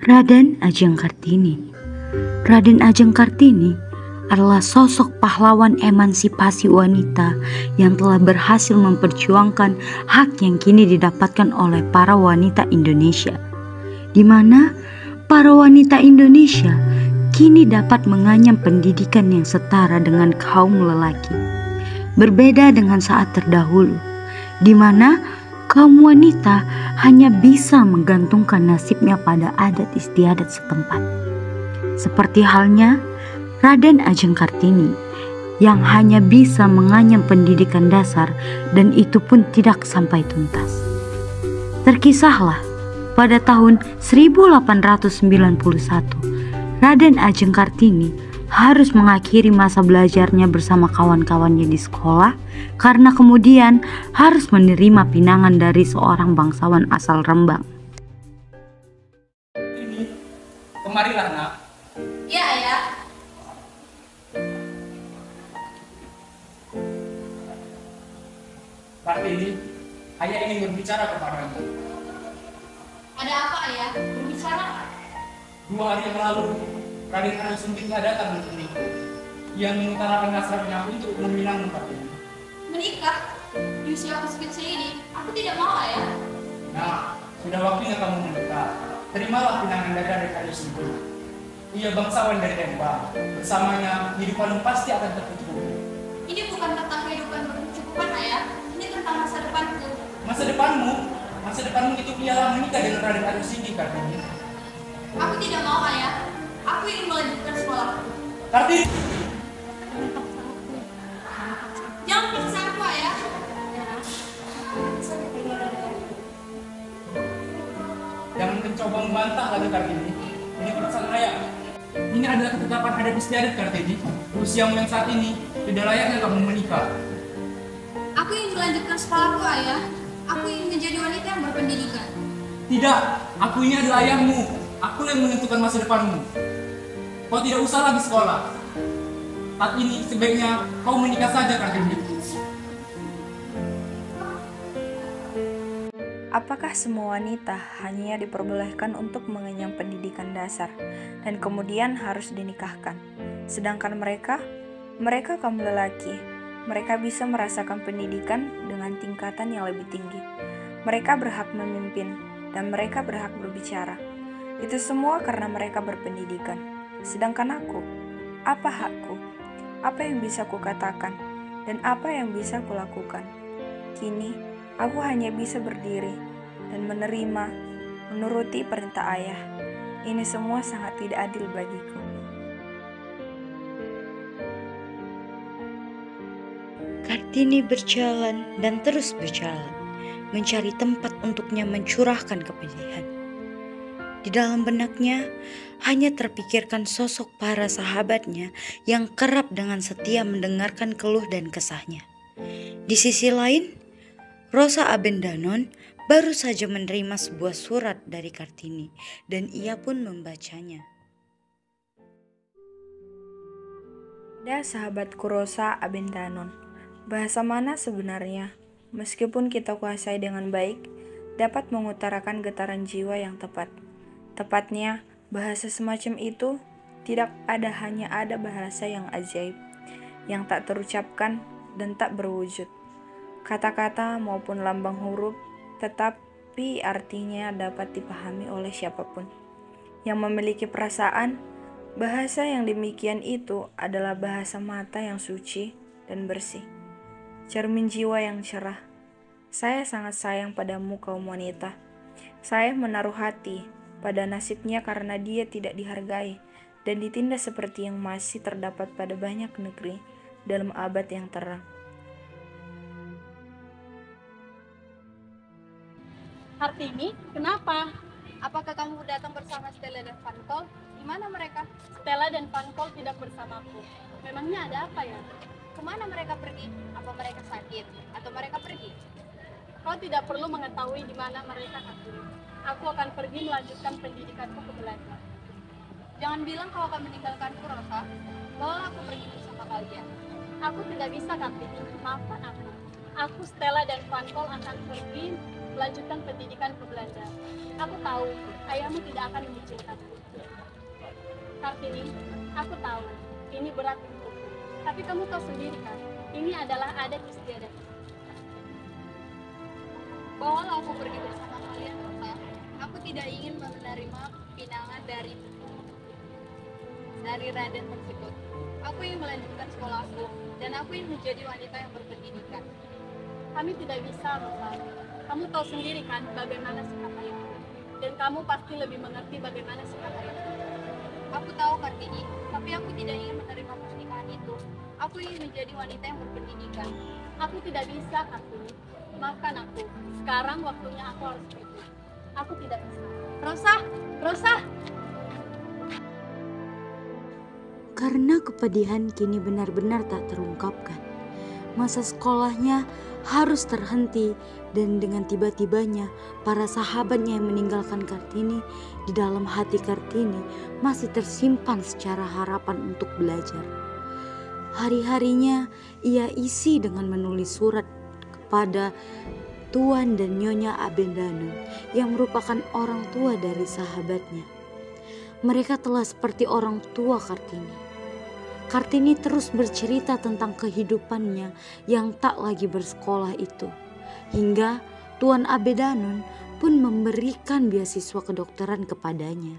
Raden Ajeng Kartini. Raden Ajeng Kartini adalah sosok pahlawan emansipasi wanita yang telah berhasil memperjuangkan hak yang kini didapatkan oleh para wanita Indonesia, di mana para wanita Indonesia kini dapat menganyam pendidikan yang setara dengan kaum lelaki. Berbeda dengan saat terdahulu, di mana kaum wanita hanya bisa menggantungkan nasibnya pada adat istiadat setempat. Seperti halnya Raden Ajeng Kartini yang hanya bisa menganyam pendidikan dasar dan itu pun tidak sampai tuntas. Terkisahlah pada tahun 1891, Raden Ajeng Kartini harus mengakhiri masa belajarnya bersama kawan-kawannya di sekolah karena kemudian harus menerima pinangan dari seorang bangsawan asal Rembang. Kemarilah nak. Ya ayah. Kartini, ayah ingin berbicara kepadamu. Ada apa ayah? Berbicara? 2 hari yang lalu, Raden Aryo Sendiri datang untuk Ia mengutarakan hasratnya untuk meminang Kartini. Menikah? Di usia aku sekecil ini, aku tidak mau ayah. Nah, sudah waktunya kamu menikah. Terimalah pinangan dari Raden Aryo Sendiri. Ia bangsawan dari Lembang. Bersamanya, hidupanmu pasti akan tercukupi. Ini bukan tentang kehidupan berkecukupan ayah. Ini tentang masa depanku. Masa depanmu? Masa depanmu itu ialah menikah dengan Raden Aryo Sendiri, Kartini. Aku tidak mau ayah. Aku ingin melanjutkan sekolahku. Kartini! Jangan paksa aku ayah. Jangan mencoba membantah lagi Kartini. Ini keputusan ayah. Ini adalah ketetapan adat istiadat Kartini. Usiamu yang saat ini tidak layaknya kamu menikah. Aku ingin melanjutkan sekolahku ayah. Aku ingin menjadi wanita yang berpendidikan. Tidak, aku ini adalah ayahmu. Aku yang menentukan masa depanmu. Kau tidak usah lagi sekolah. Saat ini sebaiknya kau menikah saja Kartini. Apakah semua wanita hanya diperbolehkan untuk mengenyam pendidikan dasar dan kemudian harus dinikahkan? Sedangkan mereka kaum lelaki, mereka bisa merasakan pendidikan dengan tingkatan yang lebih tinggi. Mereka berhak memimpin dan mereka berhak berbicara. Itu semua karena mereka berpendidikan. Sedangkan aku, apa hakku? Apa yang bisa kukatakan? Dan apa yang bisa kulakukan? Kini, aku hanya bisa berdiri dan menuruti perintah ayah. Ini semua sangat tidak adil bagiku. Kartini berjalan dan terus berjalan, mencari tempat untuknya mencurahkan kepedihan. Di dalam benaknya hanya terpikirkan sosok para sahabatnya yang kerap dengan setia mendengarkan keluh dan kesahnya. Di sisi lain, Rosa Abendanon baru saja menerima sebuah surat dari Kartini dan ia pun membacanya. Ada sahabatku Rosa Abendanon. Bahasa mana sebenarnya, meskipun kita kuasai dengan baik, dapat mengutarakan getaran jiwa yang tepat. Tepatnya, bahasa semacam itu tidak ada, hanya ada bahasa yang ajaib, yang tak terucapkan dan tak berwujud. Kata-kata maupun lambang huruf, tetapi artinya dapat dipahami oleh siapapun. Yang memiliki perasaan, bahasa yang demikian itu adalah bahasa mata yang suci dan bersih. Cermin jiwa yang cerah. Saya sangat sayang padamu kaum wanita. Saya menaruh hati pada nasibnya karena dia tidak dihargai dan ditindas seperti yang masih terdapat pada banyak negeri dalam abad yang terang. Kartini, kenapa? Apakah kamu datang bersama Stella dan Pankol? Di mana mereka? Stella dan Pankol tidak bersamaku. Memangnya ada apa ya? Kemana mereka pergi? Apa mereka sakit? Atau mereka pergi? Kau tidak perlu mengetahui di mana mereka, Kartini. Aku akan pergi melanjutkan pendidikanku ke Belanda. Jangan bilang kau akan meninggalkanku, Rosa. Bawalah aku pergi bersama kalian. Aku tidak bisa, Kartini. Maafkan aku. Aku, Stella, dan Pankol akan pergi melanjutkan pendidikan ke Belanda. Aku tahu ayahmu tidak akan mengizinkanku. Kartini, aku tahu ini berat untukku. Tapi kamu tahu sendiri kan, ini adalah adat istiadat. Bawalah aku pergi bersama kalian, Rosa. Aku tidak ingin menerima pinangan dari Raden tersebut. Aku ingin melanjutkan sekolahku dan aku ingin menjadi wanita yang berpendidikan. Kami tidak bisa, Rosa. Kamu tahu sendiri kan bagaimana sikap ayahmu. Dan kamu pasti lebih mengerti bagaimana sikap ayahmu. Aku tahu Kartini, tapi aku tidak ingin menerima pernikahan itu. Aku ingin menjadi wanita yang berpendidikan. Aku tidak bisa, Kartini. Maafkan aku. Sekarang waktunya aku harus pergi. Aku tidak bisa. Rosa, Rosa. Karena kepedihan kini benar-benar tak terungkapkan, masa sekolahnya harus terhenti dan dengan tiba-tibanya para sahabatnya yang meninggalkan Kartini, di dalam hati Kartini masih tersimpan secara harapan untuk belajar. Hari-harinya ia isi dengan menulis surat kepada Tuan dan Nyonya Abendanon yang merupakan orang tua dari sahabatnya. Mereka telah seperti orang tua Kartini. Kartini terus bercerita tentang kehidupannya yang tak lagi bersekolah itu. Hingga Tuan Abendanon pun memberikan beasiswa kedokteran kepadanya.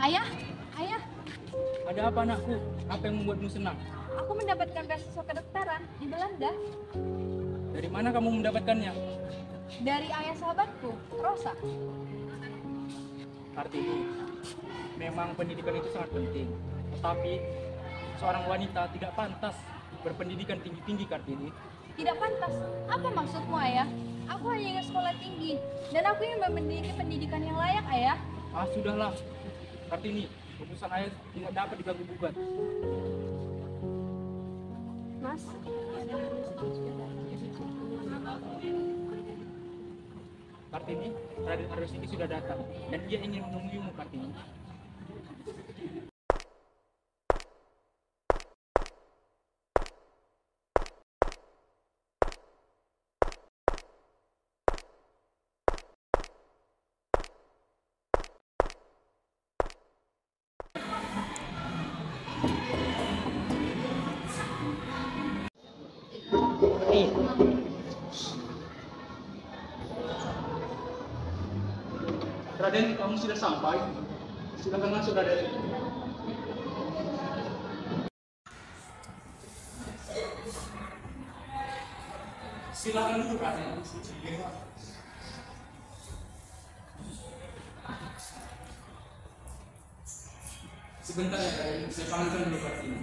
Ayah, ayah. Ada apa anakku? Apa yang membuatmu senang? Aku mendapatkan beasiswa kedokteran di Belanda Dari mana kamu mendapatkannya? dari ayah sahabatku, Rosa. Kartini, memang pendidikan itu sangat penting. Tetapi seorang wanita tidak pantas berpendidikan tinggi-tinggi, Kartini. Tidak pantas. Apa maksudmu, ayah? Aku hanya ingin sekolah tinggi dan aku ingin memiliki pendidikan yang layak, ayah. Ah, sudahlah. Kartini, keputusan ayah tidak dapat diganggu-gugat. Mas, Kartini, Raden Arusiki sudah datang dan dia ingin menemuimu, Kartini. Raden, kamu sudah sampai. Silakan masuk, Raden. Silakan dulu, Raden. Sebentar ya, Raden. Saya panggilkan dulu Kartini.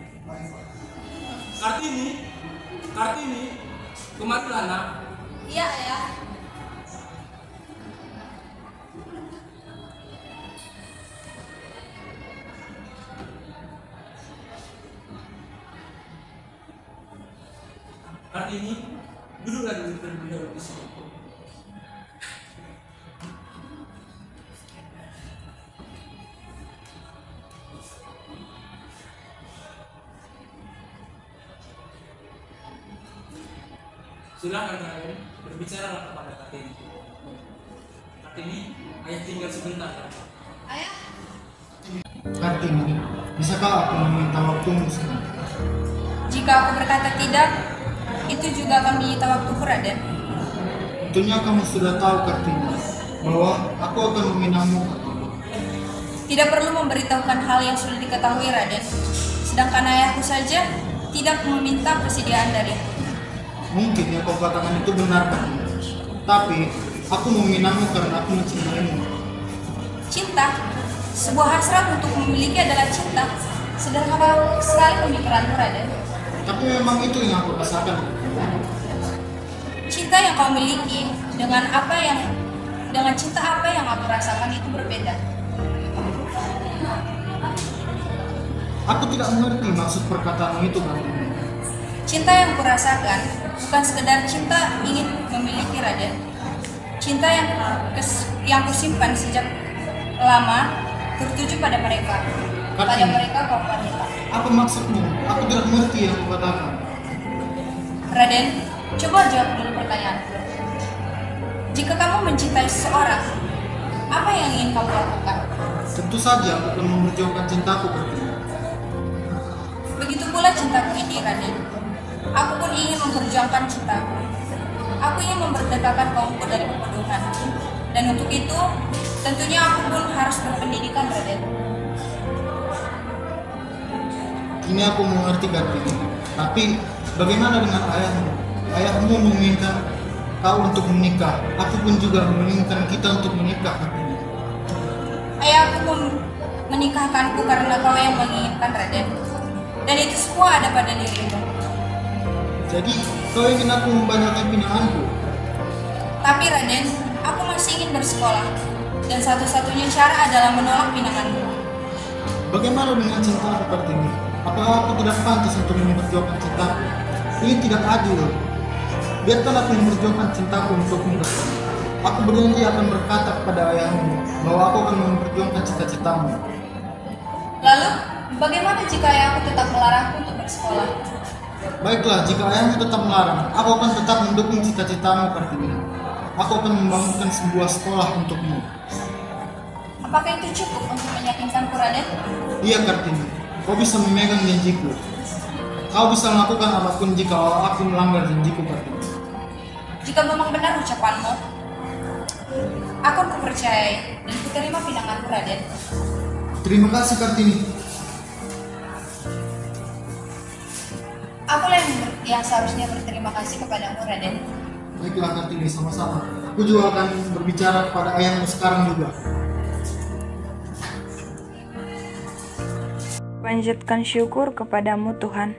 Kartini, Kartini, kemarilah nak. Iya, ayah. Kartini, duduklah dulu terlebih dahulu di sini. Silakan kalian berbicara kepada Kartini. Kartini, ayah tinggal sebentar. Ayah, Kartini, bisakah aku meminta waktumu sebentar? Jika aku berkata tidak, itu juga akan menyita waktuku, Raden. Tentunya kamu sudah tahu, Kartini, bahwa aku akan meminangmu. Tidak perlu memberitahukan hal yang sudah diketahui, Raden. Sedangkan ayahku saja tidak meminta persediaan dariku. Mungkin yang kau katakan itu benar, Kartini. Tapi aku meminangmu karena aku mencintaimu. Cinta, sebuah hasrat untuk memiliki adalah cinta. Sederhana sekali pemikiranmu, Raden. Tapi memang itu yang aku rasakan. Cinta yang kau miliki dengan cinta apa yang aku rasakan itu berbeda. Aku tidak mengerti maksud perkataanmu itu, Kartini. Cinta yang kurasakan bukan sekedar cinta ingin memiliki, Raden. Cinta yang kusimpan sejak lama tertuju pada mereka. Pada mereka kaum wanita. Apa maksudmu? Aku tidak mengerti yang kau katakan. Raden, Coba jawab dulu pertanyaan. Jika kamu mencintai seseorang, apa yang ingin kamu lakukan? Tentu saja aku akan memperjuangkan cintaku Kartini. Begitu pula cintaku ini, Raden. Aku pun ingin memperjuangkan cintaku. Aku ingin memerdekakan kaumku dari kebodohan. Dan untuk itu, tentunya aku pun harus berpendidikan, Raden. Kini aku mengerti Kartini. Tapi bagaimana dengan ayahmu? Ayahmu menginginkan kau untuk menikah. Aku pun juga menginginkan kita untuk menikah Kartini. Ayahku pun menikahkanku karena kau yang menginginkan, Raden. Dan itu semua ada pada dirimu. Jadi kau ingin aku membanyakan pinanganku? Tapi Raden, aku masih ingin bersekolah. Dan satu-satunya cara adalah menolak pinanganmu. Bagaimana dengan cintaku Kartini? Apakah aku tidak pantas untuk memperjuangkan cintaku? Ini tidak adil. Biarkan aku memperjuangkan cintaku untukmu. Aku berjanji akan berkata kepada ayahmu bahwa aku akan memperjuangkan cita-citamu. Lalu, bagaimana jika ayahku tetap melarangku untuk bersekolah? Baiklah, jika ayahmu tetap melarang, aku akan tetap mendukung cita-citamu Kartini. Aku akan membangunkan sebuah sekolah untukmu. Apakah itu cukup untuk meyakinkanku, Raden? Iya Kartini, kau bisa memegang janjiku. Kau bisa melakukan apapun jika aku melanggar janjiku Kartini. Jika memang benar ucapanmu, aku percayai dan kuterima pinanganku, Raden. Terima kasih Kartini. Akulah yang seharusnya berterima kasih kepadamu, Raden. Baiklah Kartini, sama-sama. Aku juga akan berbicara kepada ayahmu sekarang juga. Panjatkan syukur kepadamu Tuhan,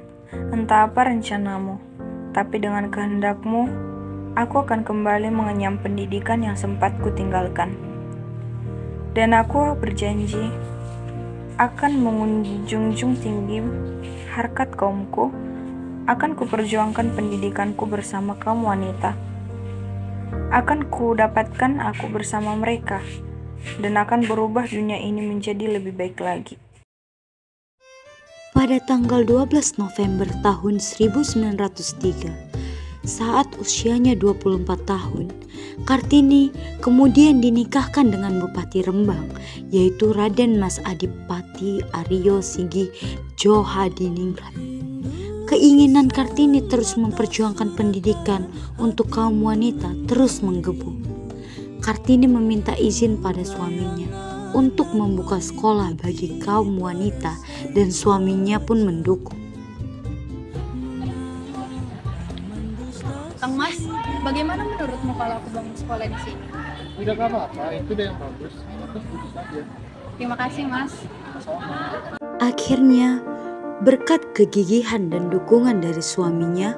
entah apa rencanamu, tapi dengan kehendakmu, aku akan kembali mengenyam pendidikan yang sempat kutinggalkan. Dan aku berjanji akan menjunjung tinggi harkat kaumku, akan kuperjuangkan pendidikanku bersama kaum wanita. Akan kudapatkan aku bersama mereka, dan akan berubah dunia ini menjadi lebih baik lagi. Pada tanggal 12 November tahun 1903, saat usianya 24 tahun, Kartini kemudian dinikahkan dengan Bupati Rembang, yaitu Raden Mas Adipati Aryo Sigi Johadiningrat. Keinginan Kartini terus memperjuangkan pendidikan untuk kaum wanita terus menggebu. Kartini meminta izin pada suaminya untuk membuka sekolah bagi kaum wanita dan suaminya pun mendukung. Kang Mas, bagaimana menurutmu kalau aku bangun sekolah di sini? Tidak apa-apa, itu deh yang bagus. Terus butuh saja. Terima kasih, Mas. Akhirnya, berkat kegigihan dan dukungan dari suaminya,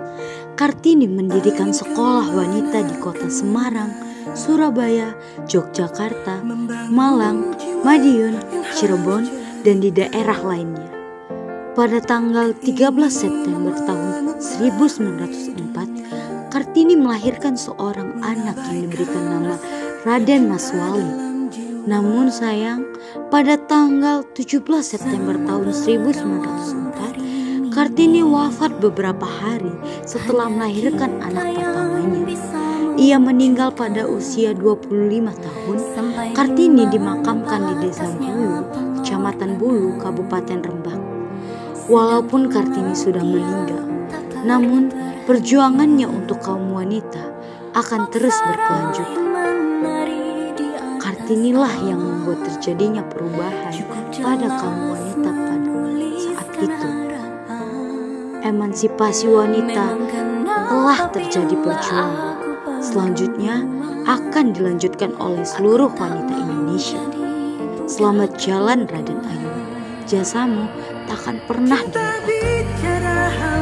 Kartini mendirikan sekolah wanita di kota Semarang, Surabaya, Yogyakarta, Malang, Madiun, Cirebon, dan di daerah lainnya. Pada tanggal 13 September tahun 1904, Kartini melahirkan seorang anak yang diberikan nama Raden Mas Wali. Namun sayang, pada tanggal 17 September tahun 1904, Kartini wafat beberapa hari setelah melahirkan anak pertamanya. Ia meninggal pada usia 25 tahun. Kartini dimakamkan di Desa Bulu, Kecamatan Bulu, Kabupaten Rembang. Walaupun Kartini sudah meninggal, namun perjuangannya untuk kaum wanita akan terus berkelanjutan. Kartinilah yang membuat terjadinya perubahan pada kaum wanita pada saat itu. Emansipasi wanita telah terjadi perjuangan. Selanjutnya akan dilanjutkan oleh seluruh wanita Indonesia. Selamat jalan Raden Ayu, jasamu takkan pernah dilupakan.